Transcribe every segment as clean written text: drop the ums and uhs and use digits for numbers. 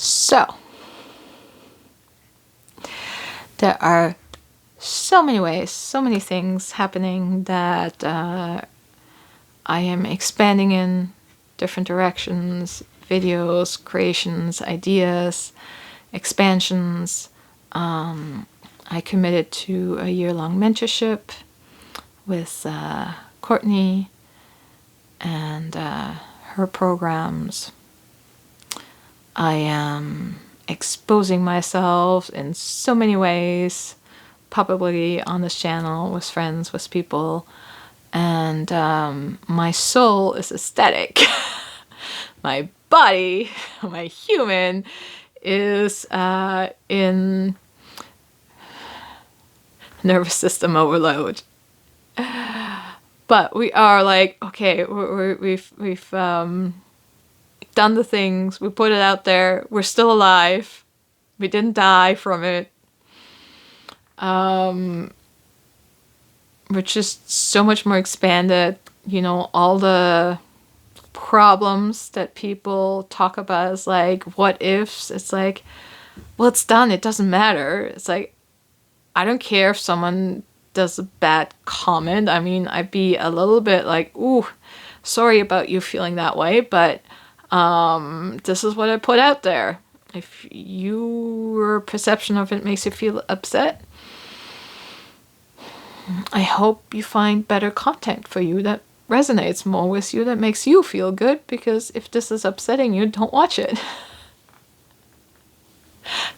So, there are so many ways, so many things happening that I am expanding in different directions, videos, creations, ideas, expansions. I committed to a year-long mentorship with Courtney and her programs. I am exposing myself in so many ways, publicly on this channel, with friends, with people, and my soul is aesthetic. My body, my human, is in nervous system overload. But we are like, okay, we've done the things, we put it out there, we're still alive, we didn't die from it. We're just so much more expanded. You know, all the problems that people talk about as like what ifs, it's like, well, it's done, it doesn't matter. It's like, I don't care if someone does a bad comment. I mean, I'd be a little bit like, ooh, sorry about you feeling that way, but this is what I put out there. If your perception of it makes you feel upset, I hope you find better content for you that resonates more with you, that makes you feel good, because if this is upsetting you, don't watch it.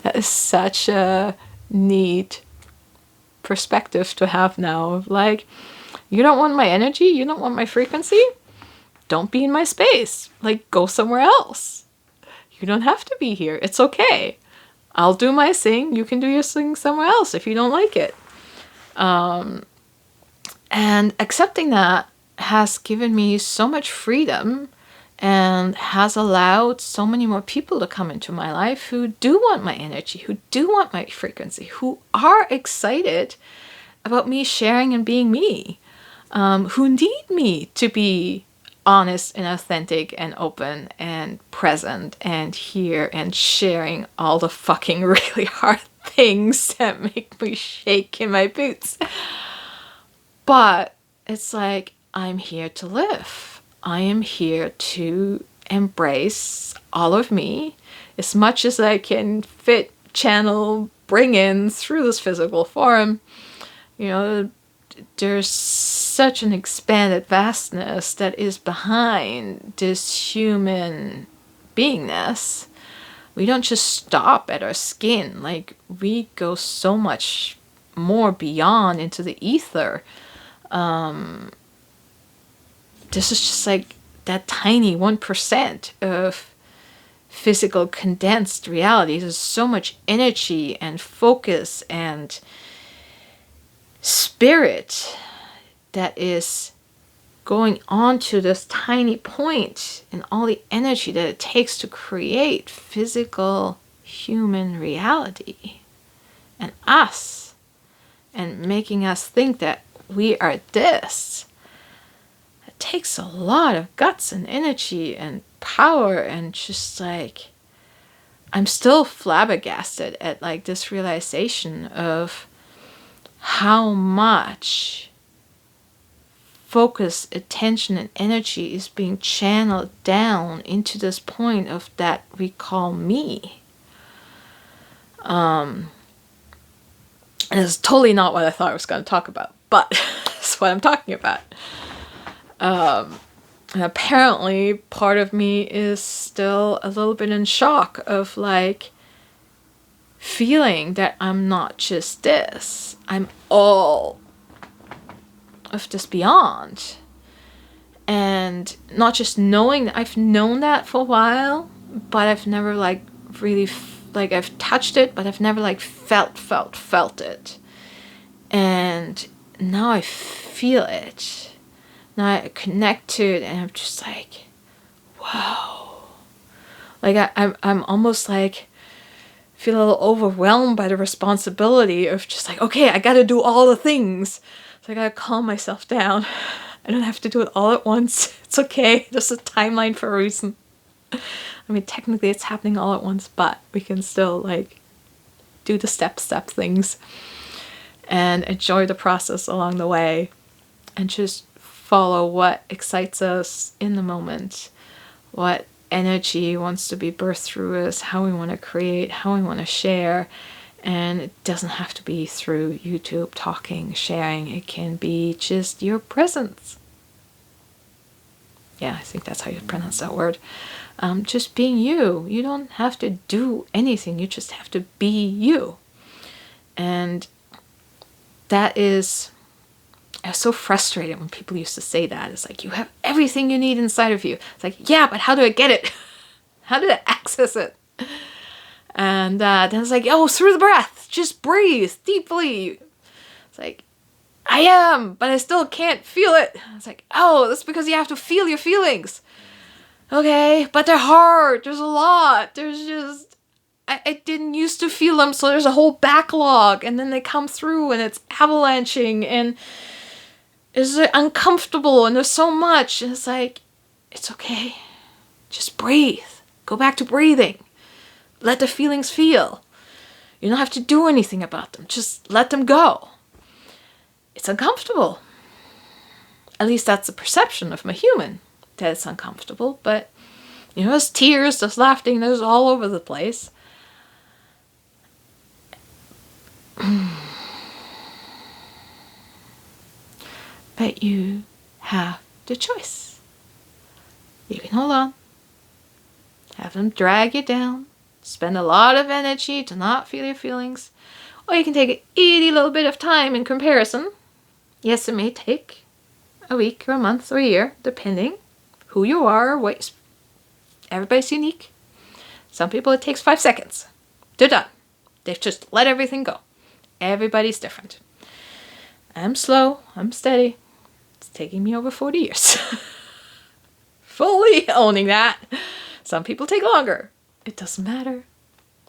That is such a neat perspective to have now. Like, you don't want my energy, you don't want my frequency, don't be in my space. Like, go somewhere else. You don't have to be here. It's okay. I'll do my thing. You can do your thing somewhere else if you don't like it. And accepting that has given me so much freedom and has allowed so many more people to come into my life who do want my energy, who do want my frequency, who are excited about me sharing and being me, who need me to be honest and authentic and open and present and here and sharing all the fucking really hard things that make me shake in my boots. But it's like, I'm here to live. I am here to embrace all of me as much as I can fit, channel, bring in through this physical form. You know, there's such an expanded vastness that is behind this human beingness. We don't just stop at our skin. Like, we go so much more beyond into the ether. This is just like that tiny 1% of physical condensed reality. There's so much energy and focus and spirit that is going on to this tiny point, and all the energy that it takes to create physical human reality and us, and making us think that we are this. It takes a lot of guts and energy and power, and just like, I'm still flabbergasted at like this realization of how much focus, attention, and energy is being channeled down into this point of that we call me. And it's totally not what I thought I was going to talk about, but it's what I'm talking about. And apparently part of me is still a little bit in shock of like feeling that I'm not just this. I'm all of this beyond. And not just knowing that, I've known that for a while, but I've never like really like, I've touched it, but I've never like felt it. And now I feel it. Now I connect to it, and I'm just like, whoa. Like I'm almost like, feel a little overwhelmed by the responsibility of just like, okay, I gotta do all the things. So I gotta calm myself down. I don't have to do it all at once. It's okay. There's a timeline for a reason. I mean, technically it's happening all at once, but we can still like do the step things and enjoy the process along the way and just follow what excites us in the moment, what energy wants to be birthed through us, how we want to create, how we want to share. And it doesn't have to be through YouTube talking, sharing. It can be just your presence. Yeah, I think that's how you pronounce that word. Just being you. You don't have to do anything. You just have to be you. And that is, I was so frustrated when people used to say that. It's like, you have everything you need inside of you. It's like, yeah, but how do I get it? How do I access it? And then it's like, oh, through the breath. Just breathe deeply. It's like, I am, but I still can't feel it. It's like, oh, that's because you have to feel your feelings. Okay, but they're hard. There's a lot. There's just, I didn't used to feel them, so there's a whole backlog. And then they come through and it's avalanching and it's uncomfortable and there's so much. And it's like, it's okay. Just breathe. Go back to breathing. Let the feelings feel. You don't have to do anything about them. Just let them go. It's uncomfortable. At least that's the perception of my human, that it's uncomfortable. But, there's tears, there's laughing, there's all over the place. But you have the choice. You can hold on. Have them drag you down. Spend a lot of energy to not feel your feelings. Or you can take an itty little bit of time in comparison. Yes, it may take a week or a month or a year, depending who you are. Everybody's unique. Some people it takes 5 seconds. They're done. They've just let everything go. Everybody's different. I'm slow. I'm steady. It's taking me over 40 years. Fully owning that. Some people take longer. It doesn't matter.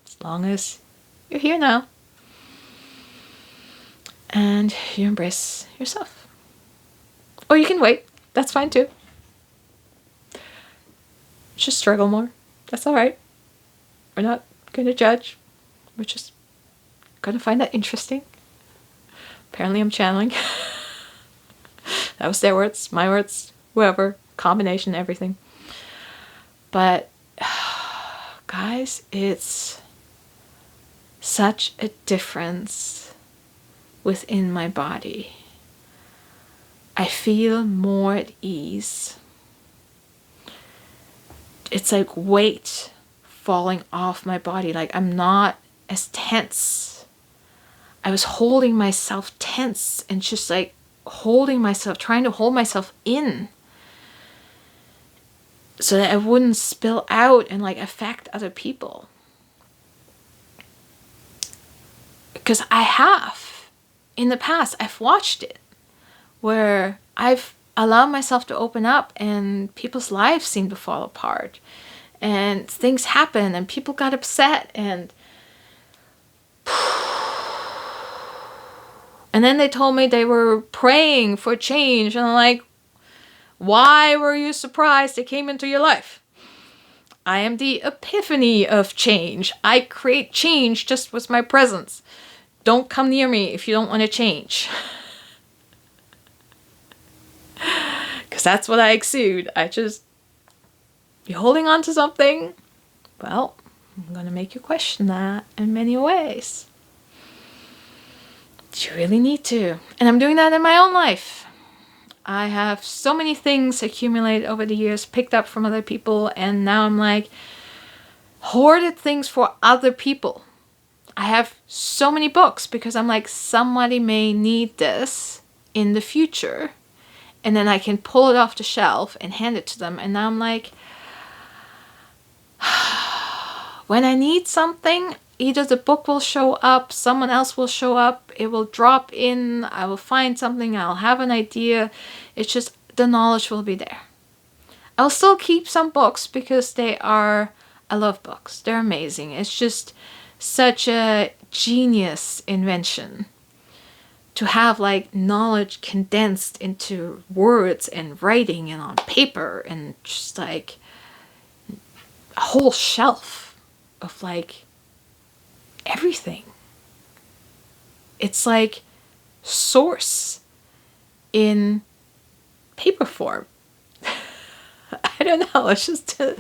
As long as you're here now. And you embrace yourself. Or you can wait. That's fine too. Just struggle more. That's alright. We're not going to judge. We're just going to find that interesting. Apparently I'm channeling. That was their words, my words, whoever. Combination, everything. But, guys, it's such a difference within my body. I feel more at ease. It's like weight falling off my body. Like I'm not as tense. I was holding myself tense and just like trying to hold myself in so that I wouldn't spill out and like affect other people. Because in the past, I've watched it where I've allowed myself to open up and people's lives seem to fall apart and things happen and people got upset and then they told me they were praying for change and I'm like, why were you surprised it came into your life? I am the epiphany of change. I create change just with my presence. Don't come near me if you don't want to change. Because that's what I exude. You're holding on to something. Well, I'm going to make you question that in many ways. You really need to. And I'm doing that in my own life. I have so many things accumulated over the years, picked up from other people, and now I'm like, hoarded things for other people. I have so many books because I'm like, somebody may need this in the future. And then I can pull it off the shelf and hand it to them. And now I'm like, when I need something, either the book will show up, someone else will show up, it will drop in, I will find something, I'll have an idea. It's just the knowledge will be there. I'll still keep some books because I love books. They're amazing. It's just such a genius invention to have like knowledge condensed into words and writing and on paper and just like a whole shelf of like everything. It's like Source in paper form. I don't know, it's just a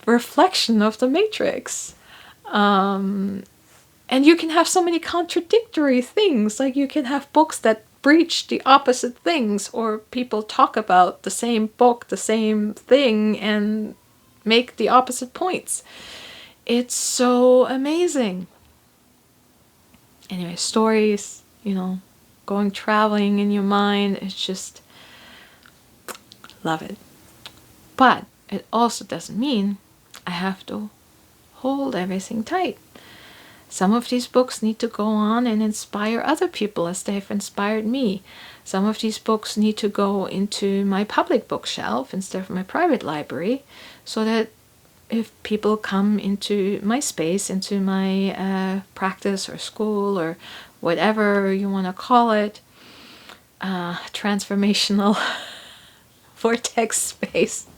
reflection of the Matrix. And you can have so many contradictory things. Like you can have books that preach the opposite things, or people talk about the same book, the same thing, and make the opposite points. It's so amazing. Anyway, stories, going traveling in your mind, it's just love it. But it also doesn't mean I have to hold everything tight. Some of these books need to go on and inspire other people as they've inspired me. Some of these books need to go into my public bookshelf instead of my private library, so that if people come into my space, into my practice or school or whatever you want to call it, transformational vortex space,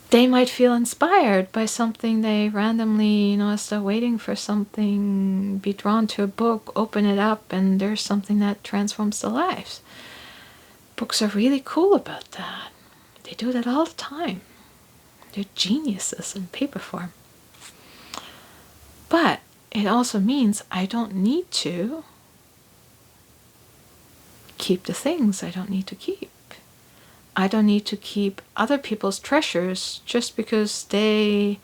they might feel inspired by something they randomly, as they're waiting for something, be drawn to a book, open it up, and there's something that transforms their lives. Books are really cool about that. They do that all the time. They're geniuses in paper form. But it also means I don't need to keep the things I don't need to keep. I don't need to keep other people's treasures just because they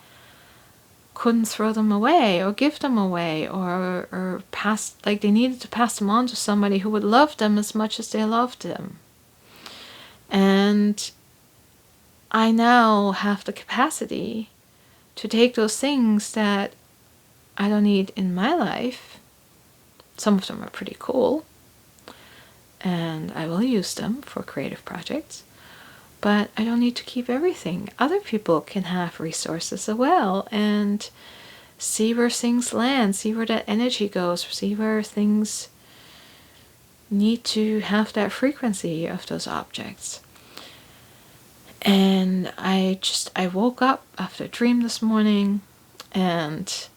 couldn't throw them away or give them away, or pass, like they needed to pass them on to somebody who would love them as much as they loved them. And I now have the capacity to take those things that I don't need in my life. Some of them are pretty cool, and I will use them for creative projects. But I don't need to keep everything. Other people can have resources as well, and see where things land, see where that energy goes, see where things need to have that frequency of those objects. And I woke up after a dream this morning, and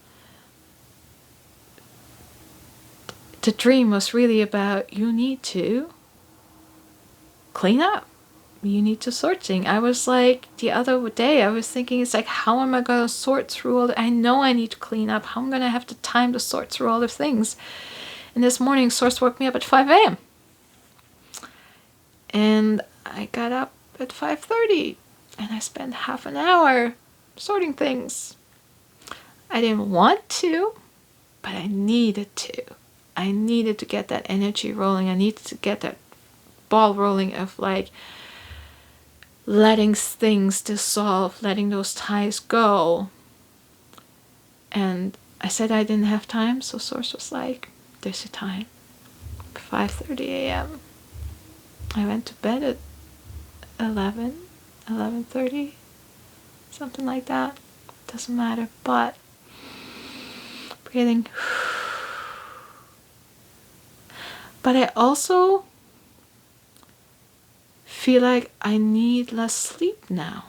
the dream was really about, you need to clean up. You need to sort things. I was like, the other day, I was thinking, it's like, how am I going to sort through all I know I need to clean up. How am I going to have the time to sort through all the things? And this morning, Source woke me up at 5 a.m. And I got up at 5:30. And I spent half an hour sorting things. I didn't want to, but I needed to. I needed to get that energy rolling. I needed to get that ball rolling of like, letting things dissolve, letting those ties go. And I said I didn't have time, so Source was like, there's your time. 5:30 a.m. I went to bed at 11:30, something like that. Doesn't matter, but breathing. But I also feel like I need less sleep now.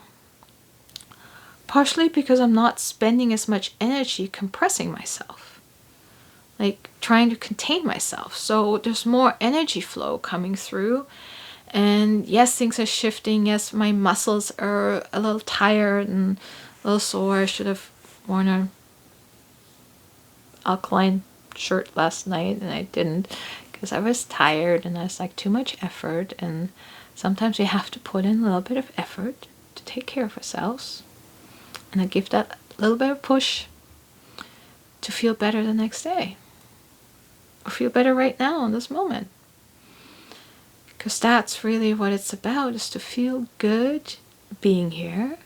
Partially because I'm not spending as much energy compressing myself, like trying to contain myself. So there's more energy flow coming through. And yes, things are shifting. Yes, my muscles are a little tired and a little sore. I should have worn an alkaline shirt last night, and I didn't because I was tired, and that's like too much effort. And sometimes we have to put in a little bit of effort to take care of ourselves. And I give that little bit of push to feel better the next day. Or feel better right now in this moment. Because that's really what it's about, is to feel good being here.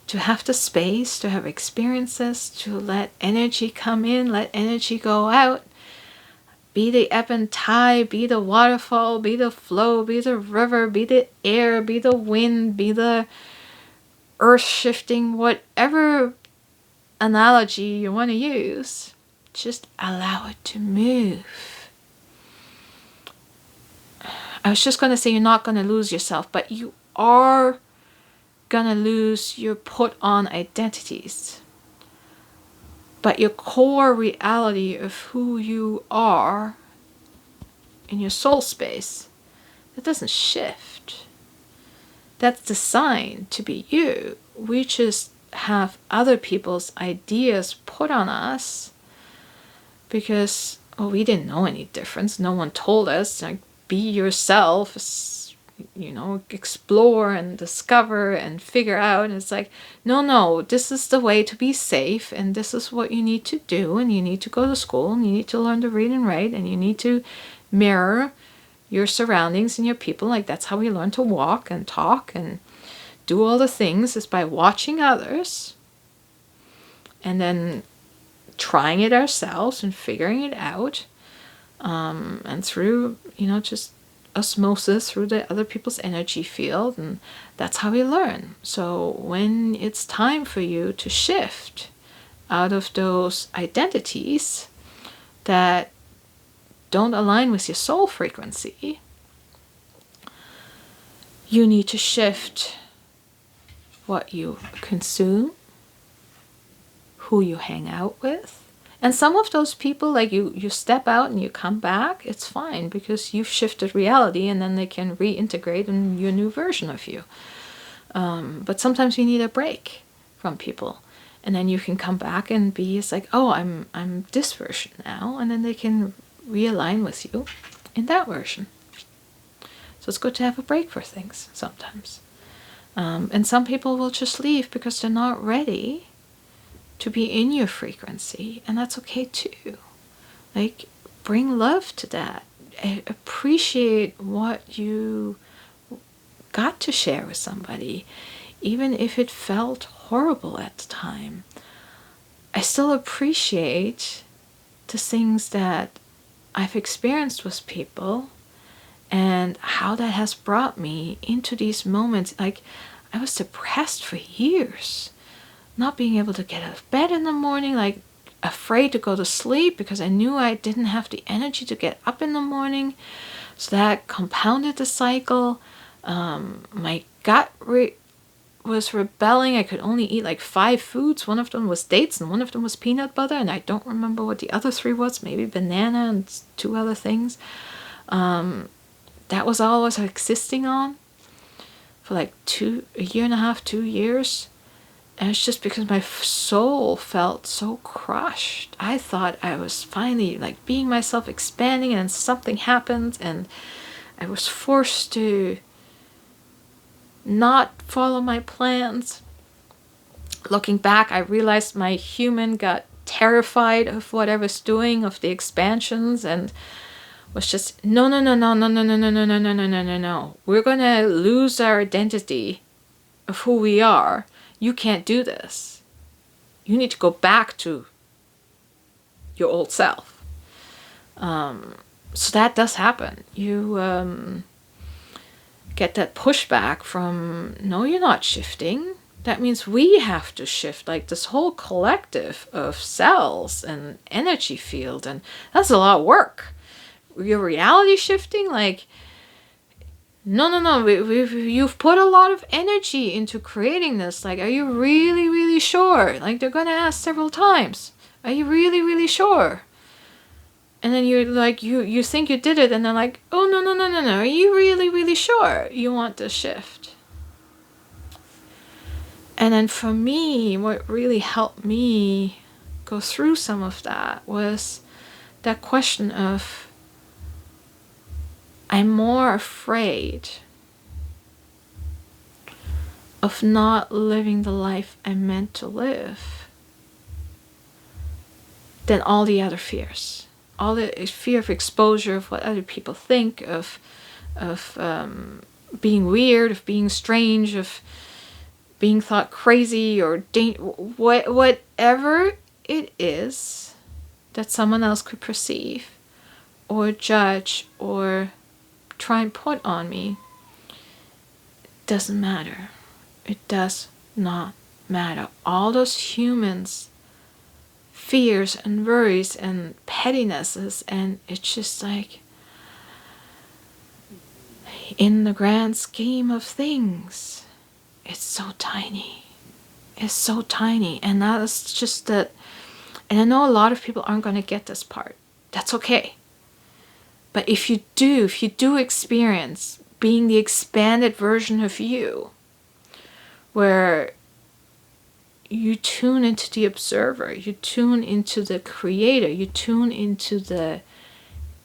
To have the space, to have experiences, to let energy come in, let energy go out. Be the ebb and tide, be the waterfall, be the flow, be the river, be the air, be the wind, be the earth shifting, whatever analogy you want to use. Just allow it to move. I was just going to say you're not going to lose yourself, but you are gonna lose your put on identities. But your core reality of who you are in your soul space, that doesn't shift. That's designed to be you. We just have other people's ideas put on us because, well, we didn't know any difference. No one told us, like, be yourself, explore and discover and figure out. And it's like, no, this is the way to be safe, and this is what you need to do, and you need to go to school, and you need to learn to read and write, and you need to mirror your surroundings and your people. Like, that's how we learn to walk and talk and do all the things, is by watching others and then trying it ourselves and figuring it out, and through just osmosis through the other people's energy field. And that's how we learn. So when it's time for you to shift out of those identities that don't align with your soul frequency, you need to shift what you consume, who you hang out with. And some of those people, like, you step out and you come back, it's fine, because you've shifted reality, and then they can reintegrate in your new version of you. But sometimes you need a break from people, and then you can come back and be, it's like, oh, I'm this version now, and then they can realign with you in that version. So it's good to have a break for things sometimes. And some people will just leave because they're not ready to be in your frequency, and that's okay too. Like, bring love to that. Appreciate what you got to share with somebody, even if it felt horrible at the time. I still appreciate the things that I've experienced with people and how that has brought me into these moments. Like, I was depressed for years, not being able to get out of bed in the morning, like afraid to go to sleep because I knew I didn't have the energy to get up in the morning. So that compounded the cycle. My gut was rebelling. I could only eat like 5 foods. One of them was dates and one of them was peanut butter, and I don't remember what the other 3 was. Maybe banana and 2 other things. That was all I was existing on for like a year and a half, 2 years. And it's just because my soul felt so crushed. I thought I was finally like being myself, expanding, and something happened and I was forced to not follow my plans. Looking back, I realized my human got terrified of what I was doing, of the expansions, and was just, no. We're gonna lose our identity of who we are. You can't do this. You need to go back to your old self. So that does happen. You get that pushback from, no, you're not shifting. That means we have to shift, like this whole collective of cells and energy field. And that's a lot of work. Your reality shifting, like, no, you've put a lot of energy into creating this. Like, are you really, really sure? Like, they're going to ask several times. Are you really, really sure? And then you're like, you think you did it, and they're like, oh, no. Are you really, really sure you want this shift? And then for me, what really helped me go through some of that was that question of, I'm more afraid of not living the life I'm meant to live than all the other fears. All the fear of exposure, of what other people think, of being weird, of being strange, of being thought crazy, or whatever it is that someone else could perceive or judge or try and put on me. Doesn't matter. It does not matter. All those humans, fears and worries and pettinesses, and it's just like, in the grand scheme of things, It's so tiny. It's so tiny. And that is just that. And I know a lot of people aren't going to get this part. That's okay. But if you do experience being the expanded version of you, where you tune into the observer, you tune into the creator, you tune into the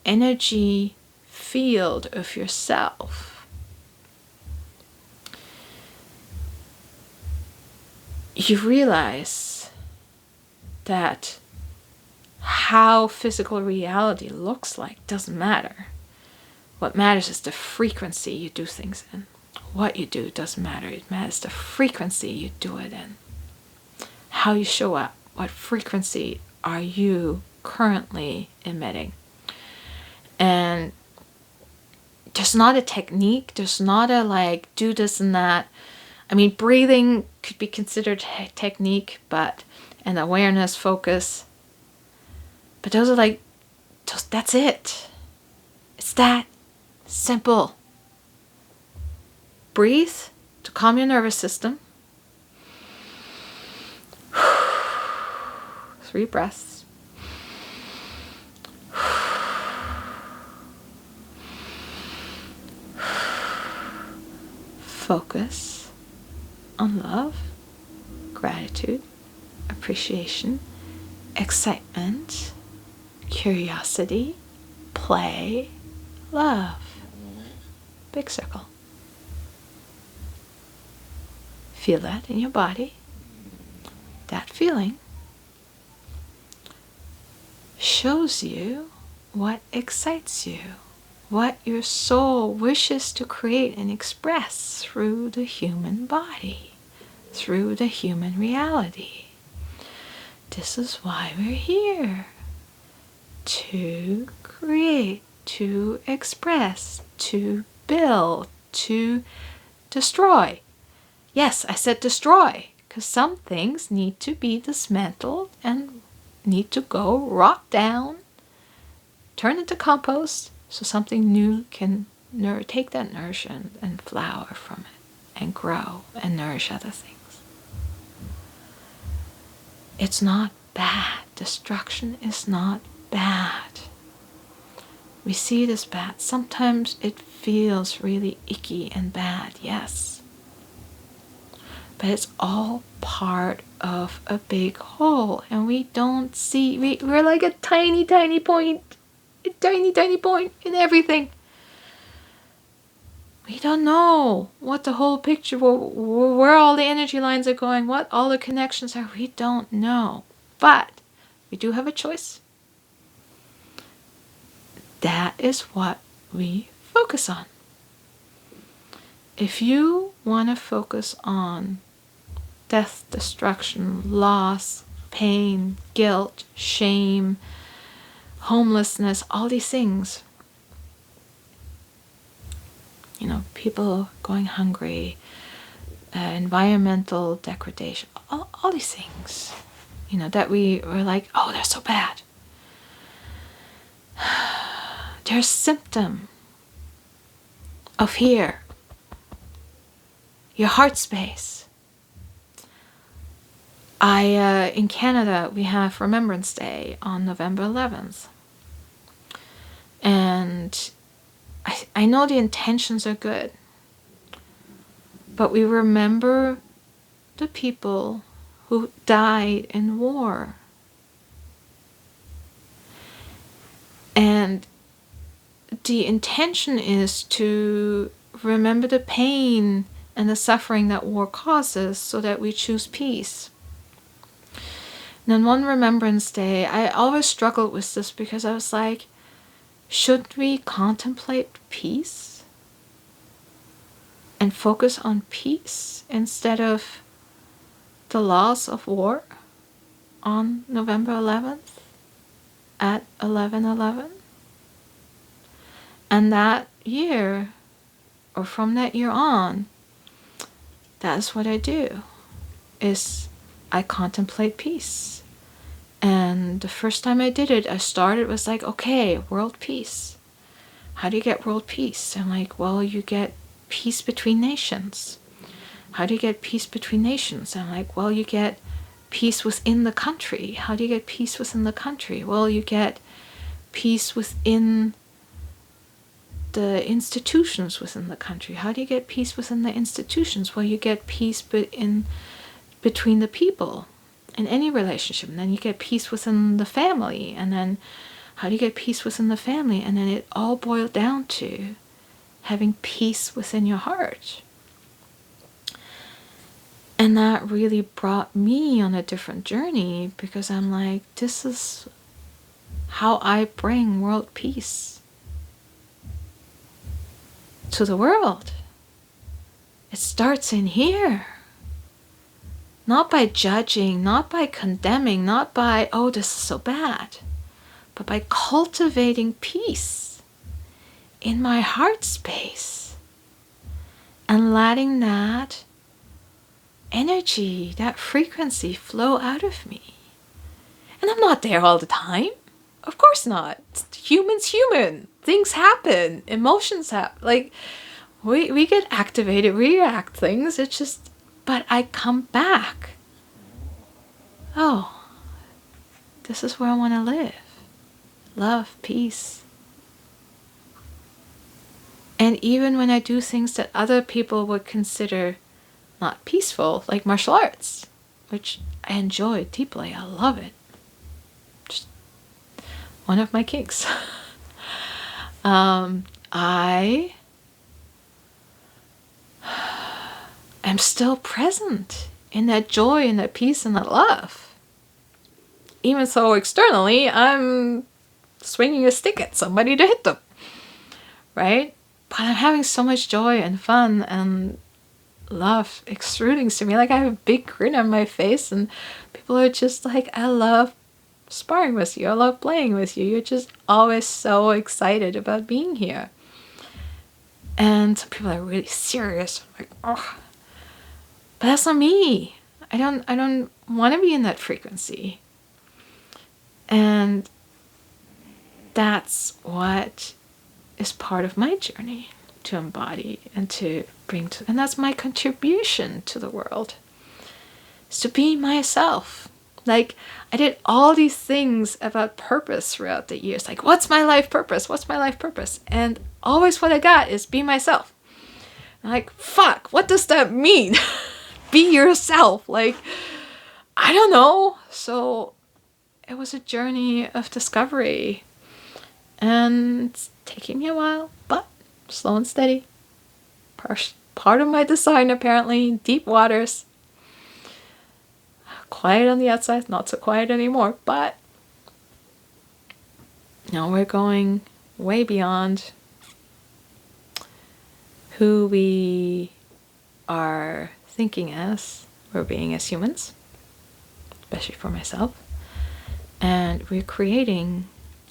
energy field of yourself, you realize that how physical reality looks like doesn't matter. What matters is the frequency you do things in. What you do doesn't matter. It matters the frequency you do it in. How you show up. What frequency are you currently emitting? And there's not a technique. There's not a like do this and that. I mean, breathing could be considered a technique, but and awareness, focus. But those are like, that's it. It's that simple. Breathe to calm your nervous system. 3 breaths. Focus on love, gratitude, appreciation, excitement, curiosity, play, love. Big circle. Feel that in your body. That feeling shows you what excites you, what your soul wishes to create and express through the human body, through the human reality. This is why we're here. To create, to express, to build, to destroy. Yes, I said destroy, because some things need to be dismantled and need to go rot down, turn into compost, so something new can take that nourishment and flower from it and grow and nourish other things. It's not bad. Destruction is not bad. We see it as bad. Sometimes it feels really icky and bad, yes. But it's all part of a big whole, and we don't see, we're like a tiny, tiny point, a tiny, tiny point in everything. We don't know what the whole picture, where all the energy lines are going, what all the connections are. We don't know. But we do have a choice. That is what we focus on. If you want to focus on death, destruction, loss, pain, guilt, shame, homelessness, all these things, people going hungry, environmental degradation, all these things, that we were like, oh, they're so bad. They're a symptom of here, your heart space. In Canada, we have Remembrance Day on November 11th. And I know the intentions are good, but we remember the people who died in war. And the intention is to remember the pain and the suffering that war causes so that we choose peace. And on one Remembrance Day, I always struggled with this because I was like, should we contemplate peace and focus on peace instead of the loss of war on November 11th at 11:11? And that year, or from that year on, that's what I do, is I contemplate peace. And the first time I did it, was like, okay, world peace. How do you get world peace? I'm like, well, you get peace between nations. How do you get peace between nations? And I'm like, well, you get peace within the country. How do you get peace within the country? Well, you get peace within the institutions within the country. How do you get peace within the institutions? Well, you get peace between the people in any relationship. And then you get peace within the family. And then how do you get peace within the family? And then it all boiled down to having peace within your heart. And that really brought me on a different journey, because I'm like, this is how I bring world peace to the world. It starts in here. Not by judging, not by condemning, not by, oh, this is so bad, but by cultivating peace in my heart space and letting that energy, that frequency flow out of me. And I'm not there all the time. Of course not. Human's human. Things happen. Emotions happen. Like, we get activated, we react things. It's just, but I come back. Oh, this is where I want to live. Love, peace. And even when I do things that other people would consider not peaceful, like martial arts, which I enjoy deeply, I love it. Just one of my kinks. I am still present in that joy and that peace and that love. Even so externally, I'm swinging a stick at somebody to hit them, right? But I'm having so much joy and fun and love extruding to me. Like, I have a big grin on my face, and people are just like, I love sparring with you. I love playing with you. You're just always so excited about being here. And some people are really serious. I'm like, oh, but that's not me. I don't want to be in that frequency. And that's what is part of my journey to embody and to bring to, and that's my contribution to the world, is to be myself. Like, I did all these things about purpose throughout the years. Like, what's my life purpose? What's my life purpose? And always what I got is be myself. I'm like, fuck, what does that mean? Be yourself. Like, I don't know. So it was a journey of discovery. And it's taking me a while, but slow and steady. Part of my design, apparently. Deep waters. Quiet on the outside, not so quiet anymore, but now we're going way beyond who we are thinking as, we're being as humans, especially for myself, and we're creating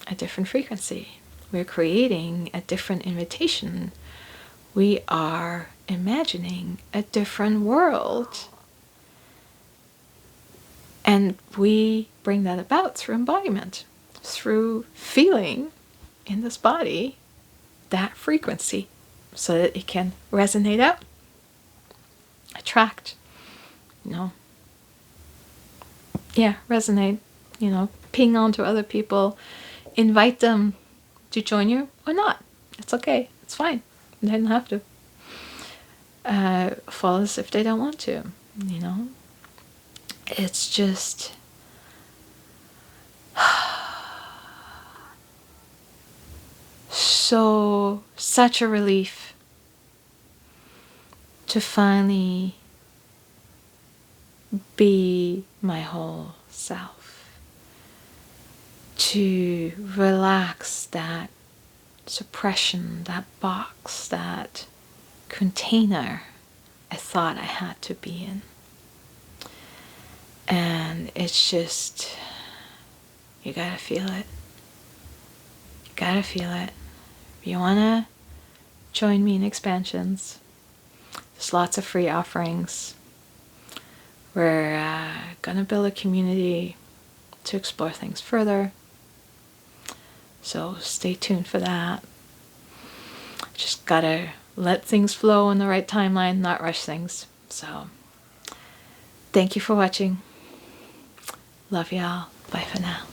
a different frequency. We're creating a different invitation. We are imagining a different world. And we bring that about through embodiment, through feeling in this body that frequency so that it can resonate out, attract, resonate, ping onto other people, invite them to join you or not. It's okay. It's fine. They don't have to follow us if they don't want to, It's just such a relief to finally be my whole self, to relax that suppression, that box, that container I thought I had to be in. And it's just, you gotta feel it. You gotta feel it. If you wanna join me in expansions, there's lots of free offerings. We're gonna build a community to explore things further. So stay tuned for that. Just gotta let things flow in the right timeline, not rush things. So thank you for watching. Love y'all. Bye for now.